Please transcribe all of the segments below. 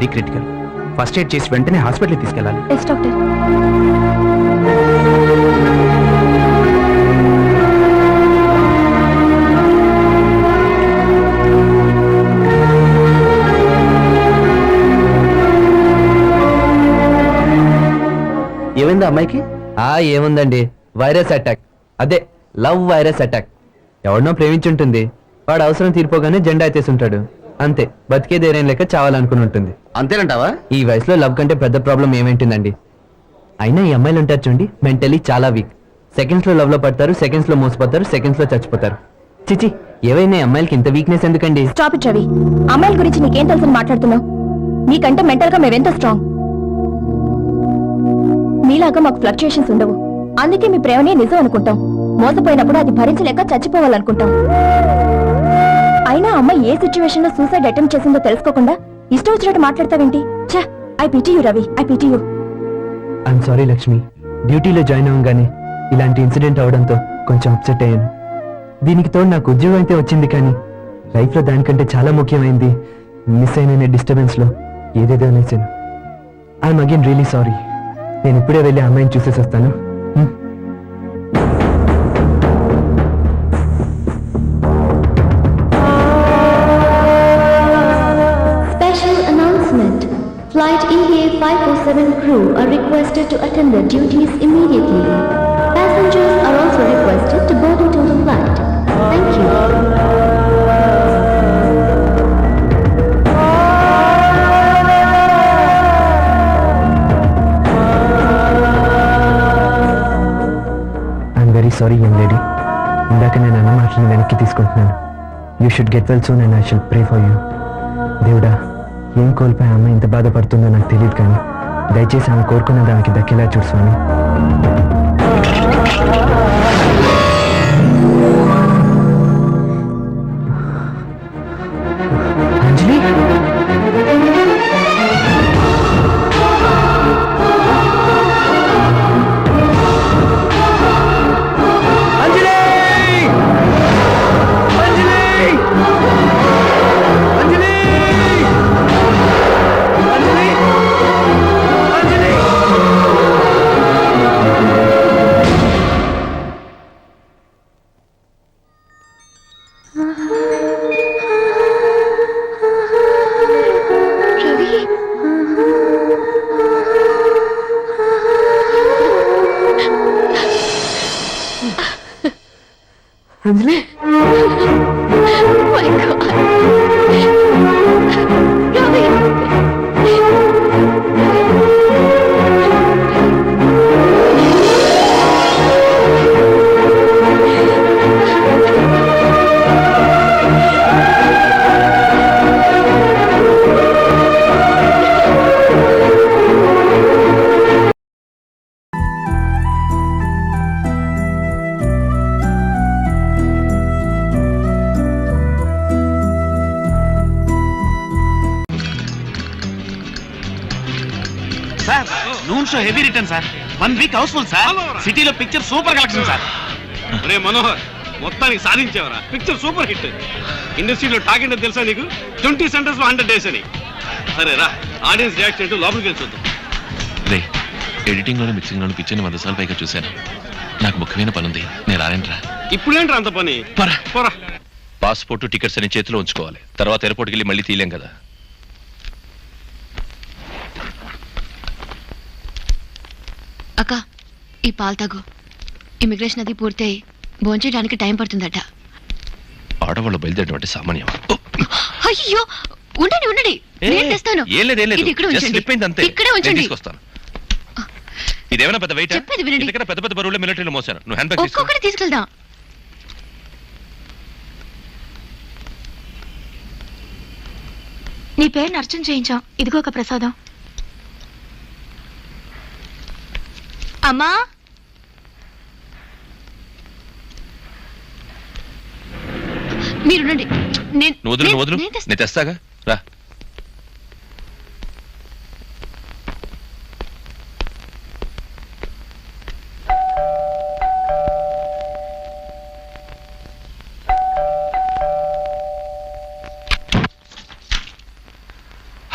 Very critical. First aid చేసి వెంటనే హాస్పిటల్కి తీసుకెళ్ళాలి. Yes doctor. ఏమైంది అమ్మాయికి? ఏముందండి, వైరస్ అటాక్. అదే లవ్ వైరస్ అటాక్. ఎవరినో ప్రేమించుంటుంది, వాడు అవసరం తీరిపోగానే జెండా ఎత్తేసుంటాడు. అంతే, బతికేదేరేం లేక చావాలనుకుని ఉంటుంది. అంతేనంటావా? ఈ వయసులో లవ్ కంటే పెద్ద ప్రాబ్లం ఏమేంటుందండి? అయినా ఈ అమ్మాయిలు ఉంటారు చూడండి, మెంటలీ చాలా వీక్. సెకండ్స్ లో లవ్ లో పడతారు, సెకండ్స్ లో మోసపోతారు, సెకండ్స్ లో చచ్చిపోతారు. చిచి, ఏవైనా అమ్మాయిలకి ఇంత వీక్నెస్ ఎందుకండి? Stop it Ravi. అమ్మాయిల గురించి నీకేం తెలుసని మాట్లాడుతున్నావు? నీకంటే మెంటల్ గా మేమెంత స్ట్రాంగ్. మీలాగా మాకు ఫ్లక్చుయేషన్స్ ఉండవు. అందుకే మీ ప్రేమనే నిజం అనుకుంటాం. మోసపోయినప్పుడు అది భరించలేక చచ్చిపోవాలనుకుంటాం. అయినా అమ్మాయి ఏ సిచ్యువేషన్ లో సూసైడ్ అటెంప్ట్ చేసిందో తెలుసుకోకుండా ఇష్టం వచ్చినట్టు మాట్లాడతావేంటి? ఛా, I pity you Ravi, I pity you. I'm sorry Lakshmi, డ్యూటీలో జాయిన్ అవ్వగానే ఇలాంటి ఇన్సిడెంట్ అవడంతో కొంచెం అప్సెట్ అయ్యాను. దీనికి తోడు నాకు ఉద్యోగం అయితే వచ్చింది, కానీ లైఫ్ లో దానికంటే చాలా ముఖ్యమైనది మిస్ అయిన డిస్టర్బెన్స్ లో ఏదేదో అనేసాను. I'm again really sorry. నేను ఇప్పుడే వెళ్ళి అమ్మాయిని చూసేసి వస్తాను. Flight EVA 547 crew are requested to attend their duties immediately. Passengers are also requested to board into the flight. Thank you. I'm very sorry, young lady. ఇందాక నేను అన్న మాటలను వెనక్కి తీసుకుంటున్నాను. You should get well soon and I shall pray for you. దేవుడా, ఏం కోల్పోయి అమ్మాయి ఇంత బాధపడుతుందో నాకు తెలియదు, కానీ దయచేసి ఆమె కోరుకున్న దానికి దక్కేలా చూడు స్వామి. Anjali, Anjali, My God. Ravi. Sir, noon show heavy return sir. 1 week housefull sir. సిటీలో పిక్చర్ సూపర్ కలెక్షన్ సార్. రే మనోహర్, మొత్తానికి సాధించావరా. Picture super hit. ఇండస్ట్రీలో టాక్ ఏంటో తెలుసా నీకు? 20 సెంటర్స్ లో 100 డేస్ అని. సరే రా, ఆడియన్స్ రియాక్షన్ ఏంటో లోపలికి వెళ్ళి చూద్దాం. రే, ఎడిటింగ్ లోను మిక్సింగ్ లోను పిక్చర్ని 100 సార్లు పైగా చూశాను. నాకు ముఖ్యమైన పని ఉంది, నేను రాలేంట్రా. ఇప్పుడేంట్రా అంత పని? పోరా. పాస్పోర్ట్ టికెట్స్ అని చేతిలో ఉంచుకోవాలి, తర్వాత ఎయిర్పోర్ట్కి వెళ్ళి మళ్ళీ తీయలేం కదా. అక్క, ఈ పాలు తాగు. ఇమిగ్రేషన్ అది పూర్తయి భోంచేయడానికి టైం పడుతుందట. ఆడవాళ్ళు బయలుదేరడం అంటే సామాన్యం. అయ్యో, ఉండండి ఉండండి, నేను తెస్తాను. ఇది ఇక్కడ ఉంచండి. ఇక్కడే ఉంచండి. ఇదేమైనా పెద్ద వెయిట్? చెప్పేది వినండి. ఇక్కడ పెద్ద పెద్ద బరువులు మిలిటరీలో మోసాను. నువ్వు హ్యాండ్ బ్యాగ్ తీసుకో. ఒక్కొక్కటి తీసుకెళ్దాం. నీ పేరుని అర్చన చేయించాం. ఇదిగో ఒక ప్రసాదం. అమ్మా, మీరుండండి. నువ్వు వదులు, నేను తెస్తాగా, రా.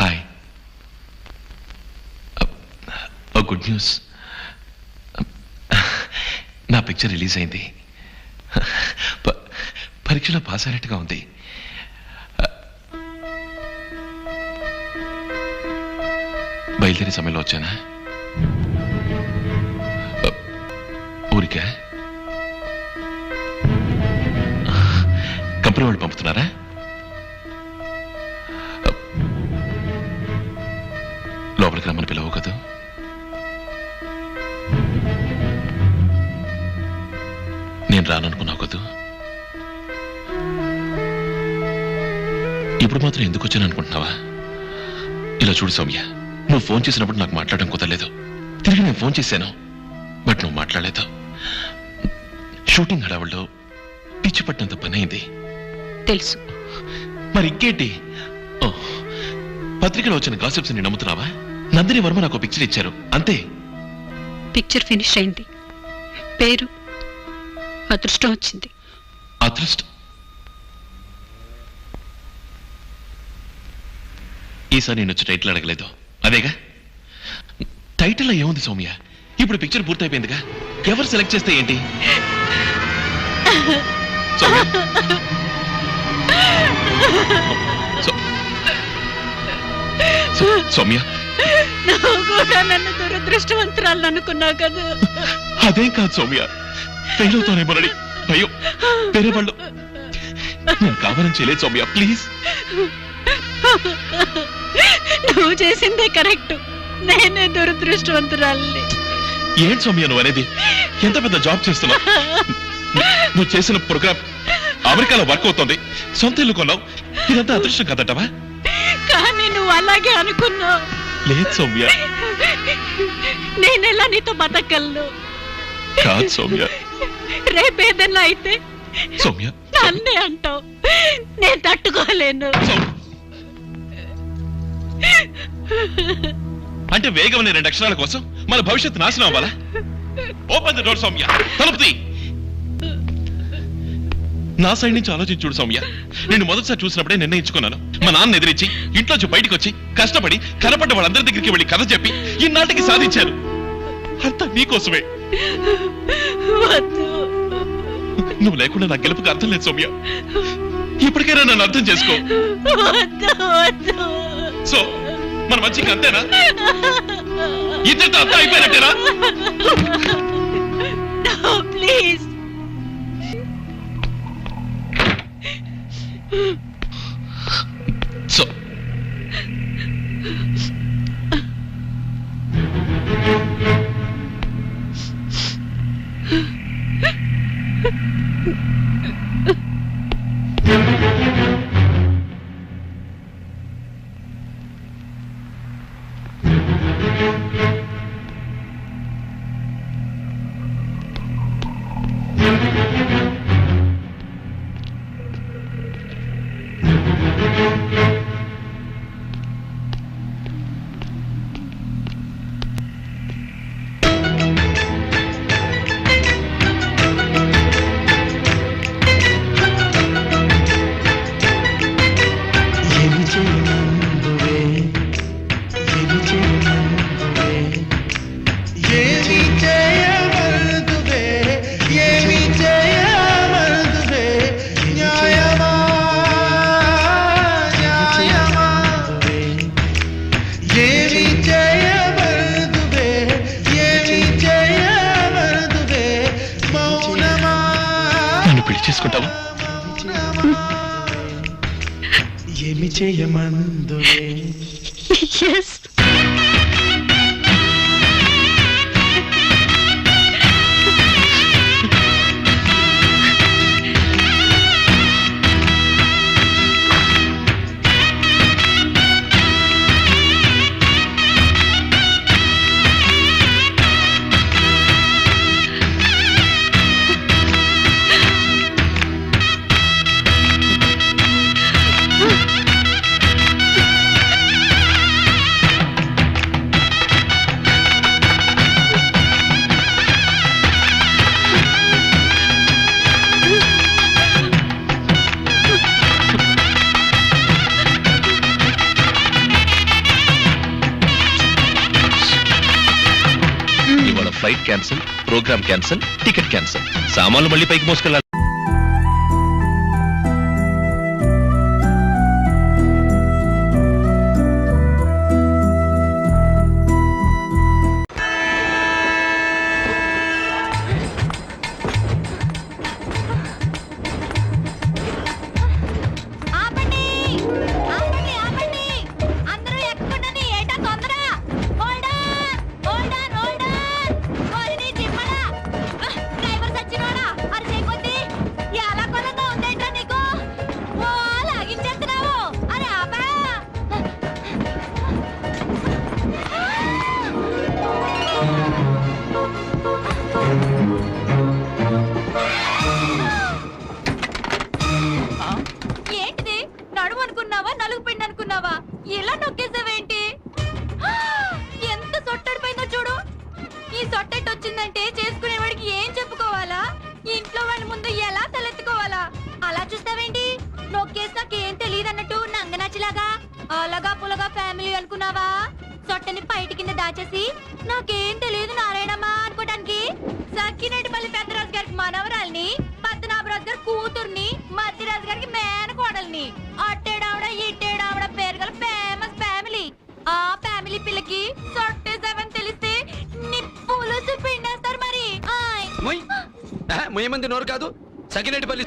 హాయ్. Good news. నా పిక్చర్ రిలీజ్ అయింది. పరీక్షలో పాస్ అయినట్టుగా ఉంది. బయలుదేరే సమయంలో వచ్చానా? ఊరికా? కంపెనీ వాళ్ళు పంపుతున్నారా? లోపలికి రమ్మని పిలవు కదా. నేను రాననుకున్నావు కదూ. ఇప్పుడు మాత్రం ఎందుకు వచ్చాను అనుకుంటున్నావా? ఇలా చూడు సౌమ్య, నువ్వు ఫోన్ చేసినప్పుడు నాకు మాట్లాడడం కుదరలేదు. తిరిగి నేను ఫోన్ చేశాను, బట్ నువ్వు మాట్లాడలేదు. షూటింగ్ హడావుల్లో పిచ్చి పట్టినంత పని అయింది. తెలుసు. మరి ఇంకేంటి? ఓ, పత్రికలో వచ్చిన గాసిప్స్ ని నమ్ముతున్నావా? నందిని వర్మ నాకు పిక్చర్ ఇచ్చారు, అంతే. పిక్చర్ ఫినిష్ అయింది, పేరు అదృష్టం వచ్చింది. అదృష్టం? ఈసారి నేను వచ్చి టైటిల్ అడగలేదు, అదేగా. టైటిల్లో ఏముంది సౌమ్య? ఇప్పుడు పిక్చర్ పూర్తయిపోయిందిగా, ఎవరు సెలెక్ట్ చేస్తే ఏంటి? సౌమ్య, సౌమ్య, నువ్వు కూడా నన్ను దురదృష్టవంతురాలు అనుకున్నావు కదా. అదేం కాదు సౌమ్య, ఫెయిల్ అవుతానేమోనని భయం. వేరే వాళ్ళు నేను కావాలని చేయలేదు సౌమ్య, ప్లీజ్. నువ్వు చేసిందే కరెక్ట్, నేనే దురదృష్టవంతురాలి. ఏంటి సౌమ్య నువ్వు అనేది? ఎంత పెద్ద జాబ్ చేస్తున్నావు. నువ్వు చేసిన ప్రోగ్రామ్ అమెరికాలో వర్క్ అవుతుంది, సొంత ఇల్లు కొన్నావు, ఇదంతా అదృష్టం కదటవా? కానీ నువ్వు అలాగే అనుకున్నావు. లేదు సౌమ్య. నేనెలా నీతో బతకగలను? కాదు సౌమ్య. రేపేదన్నా అయితే సౌమ్య, నన్నే అంటావు, నేను తట్టుకోలేను. అంటే వేగం 2 అక్షరాల కోసం మన భవిష్యత్తు నాశనం అవ్వాలా? ఓపెన్ ద డోర్ సౌమ్య, తలుపు తీ. నా సైడ్ నుంచి ఆలోచించి చూడు సౌమ్య. నేను మొదటిసారి చూసినప్పుడే నిర్ణయించుకున్నాను. మా నాన్న ఎదిరించి ఇంట్లోంచి బయటకు వచ్చి కష్టపడి కనపడ్డ వాళ్ళందరి దగ్గరికి వెళ్ళి కథ చెప్పి ఈనాటికి సాధించాను. అంతా నీకోసమే. నువ్వు లేకుండా నా గెలుపుకి అర్థం లేదు సౌమ్య. ఇప్పటికైనా నన్ను అర్థం చేసుకో. సో మన మంచిగా అంతేనా? ఇద్దరితో అంతా అయిపోయినట్టేనా? ప్లీజ్. సో చేసుకుంటావా? ఏమి చేయమందువే? Yes. Flight cancel, programme cancel, ticket cancel. సామాన్లు మళ్ళీ పైకి మోసుకెళ్ళాలి. ఆపండి ఆపండి ఆపండి అందరూ ఎక్కుండండి ఏటా తొందర hold on hold on hold on ఓరిని చిమ్మడా డ్రైవర్ సచ్చినోడా అరిసే కొద్ది ఎలా కొలంగా ఉందేంట్రా నీకు ఓ లాగించేస్తున్నావు అరే ఆపా ఏంటిది నడుము అనుకున్నావా నలుగు పిండి అనుకున్నావా ఇలా నొక్కేసావేంటి ఎంత సొట్టడిపోయిందో చూడు ఈ సొట్టెట్ వచ్చిందంటే చేసుకునేవాడికి ఏం చెప్పుకోవాలా ఇంట్లో వాళ్ళ ముందు ఎలా తలెత్తుకోవాలా అలా చూస్తావేంటి నొక్కేసి నాకేం తెలియదు అన్నట్టు నంగనాచిలాగా అలాగా పులగా ఫ్యామిలీ అనుకున్నావా సొట్టని బయట కింద దాచేసి నాకేం తెలియదు నారాయణమ్మా అనుకోటానికి సక్కినేటిపల్లి పెద్దరాజు గారికి మనవరాల్ని పద్మనాభరాజు గారి కూతుర్ని మధ్యరాజు గారికి మేనకోడల్ని అట్టేడావిడ ఇట్టేడావిడ పేరు గల ఫేమస్ ఫ్యామిలీ ఆ ఫ్యామిలీ పిల్లకి సొట్టేసావని తెలిస్తే నిప్పులుసు పిండేస్తారు మరి ఆయ్. మొయ్యమంది నోరు కాదు సకినేటిపల్లి.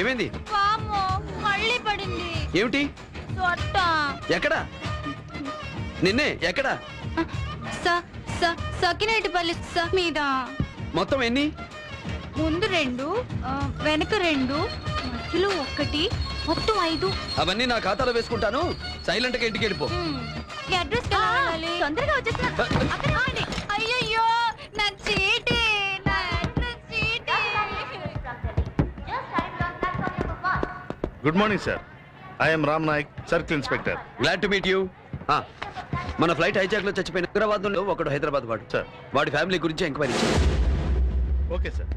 ఏమైంది? వామ్మో, మళ్ళీ పడింది ఏమిటి? సొట్ట ఎక్కడ? నిన్నే ఎక్కడ? సకినేటిపల్లి మీద మొత్తం ఎన్ని? ముందు 2 వెనక 2 మధ్యలో 1 మొత్తం 5 అవన్నీ నా ఖాతాలో వేసుకుంటాను. సైలెంట్ గా ఇంటికి వెళ్ళిపో. అడ్రస్ తొందరగా వచ్చేస్తున్నా. అయ్యయ్యో నా చీటీ నా అడ్రస్ చీటీ. Good morning sir. I'm Ram Nayak, circle inspector. Glad to meet you. మన ఫ్లైట్ హైజాక్ లో చచ్చిపోయిన హైదరాబాద్ లో ఒకడు హైదరాబాద్ వాడు సార్. వాడి ఫ్యామిలీ గురించి ఎంక్వైరీ చేయండి. Okay sir.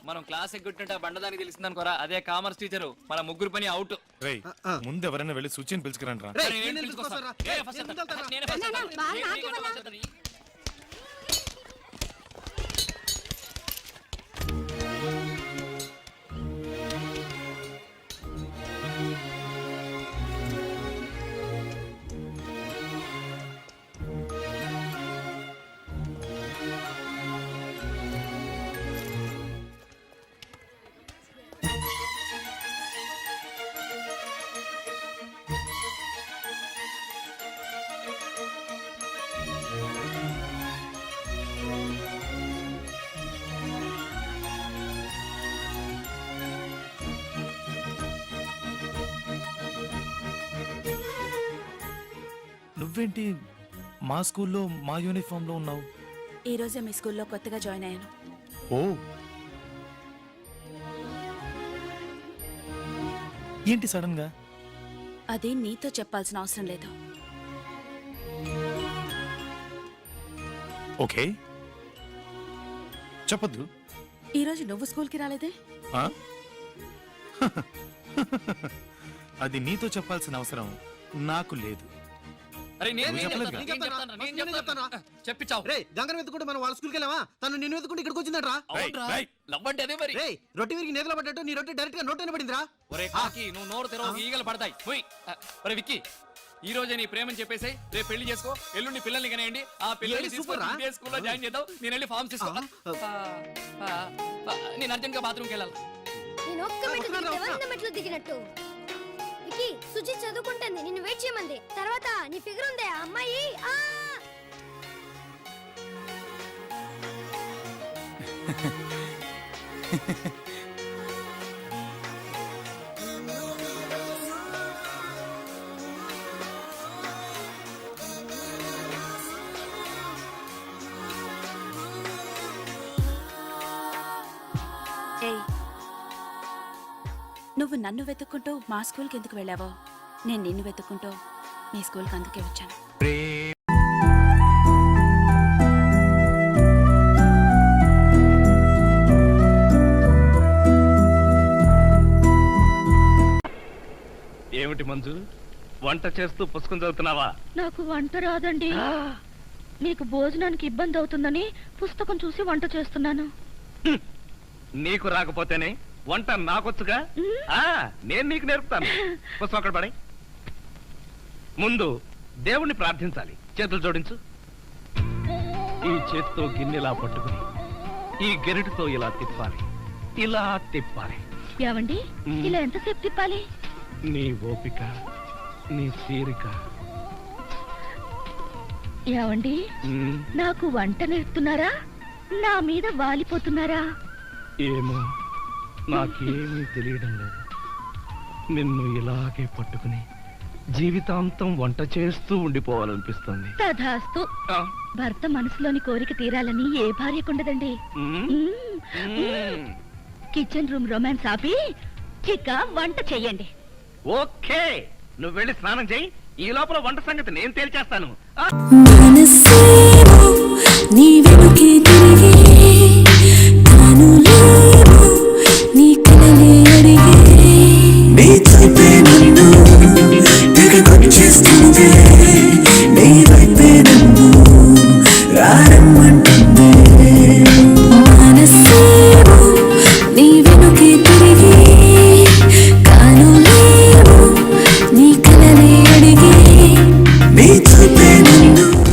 మనం క్లాస్ ఎగ్గుంటుంటే బండదానికి తెలిసింది అనుకోరా, అదే కామర్స్ టీచరు మన ముగ్గురు పని అవుట్. ముందు ఎవరైనా వెళ్ళి సూచన పిలుచుకురండి రా. నువ్వేంటి మా స్కూల్లో మా యూనిఫామ్ లో ఉన్నావు? ఈ రోజే మీ స్కూల్లో కొత్తగా జాయిన్ అయ్యాను. ఓ ఏంటి సడన్ గా? అది నీతో చెప్పాల్సిన అవసరం లేదు. ఓకే చెప్పొద్దు. ఈ రోజు నువ్వు స్కూల్కి రాలేదే? ఆ? అది నీతో చెప్పాల్సిన అవసరం నాకు లేదు. చెప్పించావు గంగను వెతుకుంటే మనం వాళ్ళ స్కూల్కి వెళ్ళావా? తను నిన్ను వెతుకుంటే ఇక్కడికి వచ్చిందట్రా. లవ్వంటే అదే మరి. రొట్టె విరిగి నేతలో పడ్డట్టు నీ రొట్టె డైరెక్ట్ గా నోట్ పడిందిరా. ఒరే కాకి, నువ్వు నోరు తెరవ ఈగలు పడతాయి. ఒరే విక్కీ, ఈ రోజే నీ ప్రేమని చెప్పేసి రేపు పెళ్లి చేసుకో, ఎల్లుండి పిల్లల్ని కనేయండి. ఆ పిల్లల్ని తీసుకొని స్కూల్లో జాయిన్ చేద్దాం. నేను వెళ్ళి ఫార్మ్స్ తీసుకో. నేను అర్జెంట్ గా బాత్రూమ్కి వెళ్ళాలి. నేను ఒక్క మెట్లు దిగినట్టు వికీ సుజి చదువుకుంటుంది, నిన్ను వెయిట్ చేయమంది. తర్వాత నీ ఫిగర్ ఉందే ఆ అమ్మాయి. నువ్వు నన్ను వెతుక్కుంటూ మా స్కూల్కి ఎందుకు వెళ్ళావో నేను నిన్ను వెతుక్కుంటూ మీ స్కూల్కి అందుకే వచ్చాను. ఏమిటి మంజు, వంట చేస్తూ పుస్తకం చదువుతున్నావా? నాకు వంట రాదండి. మీకు భోజనానికి ఇబ్బంది అవుతుందని పుస్తకం చూసి వంట చేస్తున్నాను. నీకు రాకపోతేనే వంట నాకొచ్చుగా. నేను నీకు నేర్పుతాను. పుస్తకం అక్కడ పడే. ముందు దేవుణ్ణి ప్రార్థించాలి. చేతులు జోడించు. ఈ చేత్తో గిన్నెలా పట్టుకుని ఈ గెరిటితో ఇలా తిప్పాలి, ఇలా తిప్పాలి. ఏవండి, ఇలా ఎంతసేపు తిప్పాలి? నీ ఓపిక, నీ తీరిక. ఏవండి, నాకు వంట నేర్పుతున్నారా, నా మీద వాలిపోతున్నారా? ఏమో, నాకేమీ తెలియడం లేదు. నిన్ను ఇలాగే పట్టుకుని జీవితాంతం వంట చేస్తూ ఉండిపోవాలనిపిస్తుంది. తధాస్తు. భర్త మనసులోని కోరిక తీరాలని ఏ భార్యకుండదండి. కిచెన్ రూమ్ రొమాన్స్ ఆపి చిక్క వంట చెయ్యండి. ఓకే, నువ్వు వెళ్ళి స్నానం చేయి. ఈ లోపల వంట సంగతి నేను తేల్చేస్తాను. నీవే